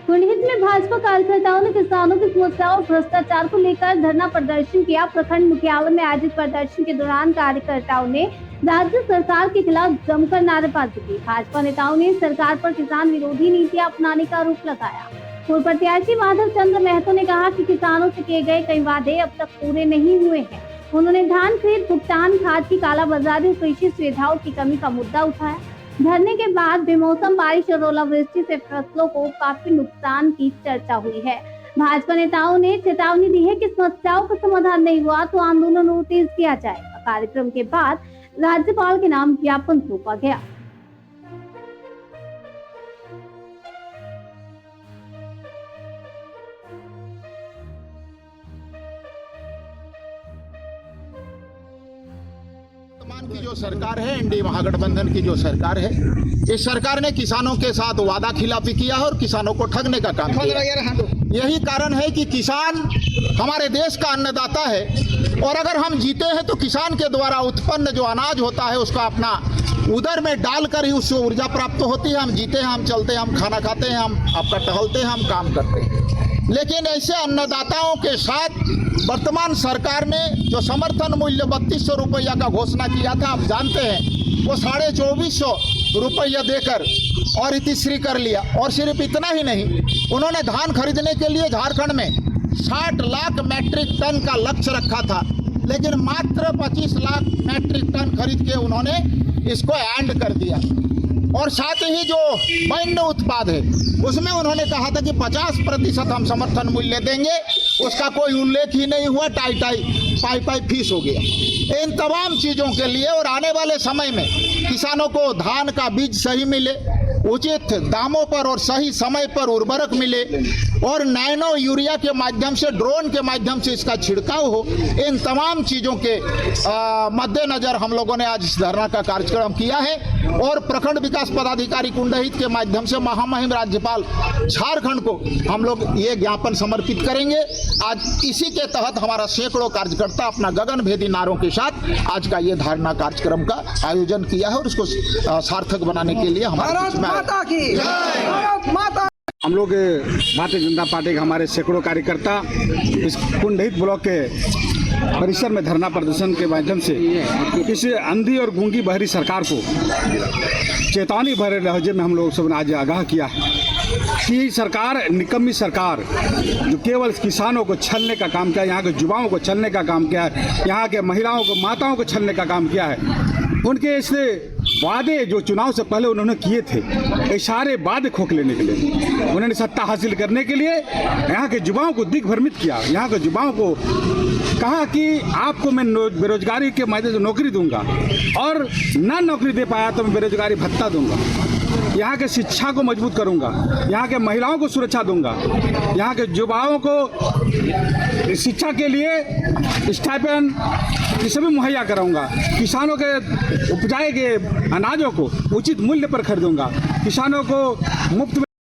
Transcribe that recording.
कुंडहित में भाजपा कार्यकर्ताओं ने किसानों की समस्याओं और भ्रष्टाचार को लेकर धरना प्रदर्शन किया। प्रखंड मुख्यालय में आयोजित प्रदर्शन के दौरान कार्यकर्ताओं ने राज्य सरकार के खिलाफ जमकर नारेबाजी की। भाजपा नेताओं ने सरकार पर किसान विरोधी नीतियां अपनाने का आरोप लगाया। पूर्व प्रत्याशी माधव चंद्र महतो ने कहा कि किसानों से किए गए कई वादे अब तक पूरे नहीं हुए हैं। उन्होंने धान खरीद भुगतान, खाद की कालाबाजारी और कृषि सुविधाओं की कमी का मुद्दा उठाया। धरने के बाद बेमौसम बारिश और ओलावृष्टि से फसलों को काफी नुकसान की चर्चा हुई है। भाजपा नेताओं ने चेतावनी दी है कि समस्याओं का समाधान नहीं हुआ तो आंदोलन और तेज किया जाएगा। कार्यक्रम के बाद राज्यपाल के नाम ज्ञापन सौंपा गया। वर्तमान की जो सरकार है, एनडीए महागठबंधन की जो सरकार है, इस सरकार ने किसानों के साथ वादा खिलाफी किया है और किसानों को ठगने का काम किया। यही कारण है कि किसान हमारे देश का अन्नदाता है और अगर हम जीते हैं तो किसान के द्वारा उत्पन्न जो अनाज होता है उसका अपना उदर में डालकर ही उससे ऊर्जा प्राप्त होती है। हम जीते हैं, हम चलते हैं, हम खाना खाते हैं, हम आपका टहलते हैं, हम काम करते हैं। लेकिन ऐसे अन्नदाताओं के साथ वर्तमान सरकार ने जो समर्थन मूल्य 3200 रुपया का घोषणा किया था, आप जानते हैं वो 2450 रुपया देकर और इतिश्री कर लिया। और सिर्फ इतना ही नहीं, उन्होंने धान खरीदने के लिए झारखंड में 60 लाख मैट्रिक टन का लक्ष्य रखा था, लेकिन मात्र 25 लाख मैट्रिक टन खरीद के उन्होंने इसको एंड कर दिया। और साथ ही जो वन्य उत्पाद है उसमें उन्होंने कहा था कि 50% हम समर्थन मूल्य देंगे, उसका कोई उल्लेख ही नहीं हुआ। पाई फीस हो गया। इन तमाम चीज़ों के लिए और आने वाले समय में किसानों को धान का बीज सही मिले, उचित दामों पर और सही समय पर उर्वरक मिले और नैनो यूरिया के माध्यम से, ड्रोन के माध्यम से इसका छिड़काव हो, इन तमाम चीज़ों के मद्देनजर हम लोगों ने आज इस धरना का कार्यक्रम किया है। और प्रखंड विकास पदाधिकारी कुंडहित के माध्यम से महामहिम राज्यपाल झारखंड को हम लोग ये ज्ञापन समर्पित करेंगे। आज इसी के तहत हमारा सैकड़ों कार्यकर्ता अपना गगनभेदी नारों के साथ आज का ये धारणा कार्यक्रम का आयोजन किया है और उसको सार्थक बनाने के लिए हमारे हम लोग भारतीय जनता पार्टी के हमारे सैकड़ों कार्यकर्ता इस कुंडहित ब्लॉक के परिसर में धरना प्रदर्शन के माध्यम से इस अंधी और गूंगी बहरी सरकार को चेतावनी भरे लहजे में हम लोग सब ने आज आगाह किया है कि सरकार, निकम्मी सरकार जो केवल किसानों को छलने का काम किया, यहाँ के युवाओं को छलने का काम किया है, यहाँ के महिलाओं को, माताओं को छलने का काम किया है। उनके इससे वादे जो चुनाव से पहले उन्होंने किए थे, ये सारे वादे खोखले निकले। उन्होंने सत्ता हासिल करने के लिए यहाँ के युवाओं को दिग्भ्रमित किया। यहाँ के युवाओं को कहा कि आपको मैं बेरोजगारी के माध्यम से नौकरी दूंगा और ना नौकरी दे पाया तो मैं बेरोजगारी भत्ता दूंगा। यहाँ के शिक्षा को मजबूत करूंगा, यहाँ के महिलाओं को सुरक्षा दूंगा, यहाँ के युवाओं को शिक्षा के लिए स्टाइपेंड ये सभी मुहैया कराऊंगा। किसानों के उपजाए गए अनाजों को उचित मूल्य पर खरीदूंगा। किसानों को मुफ्त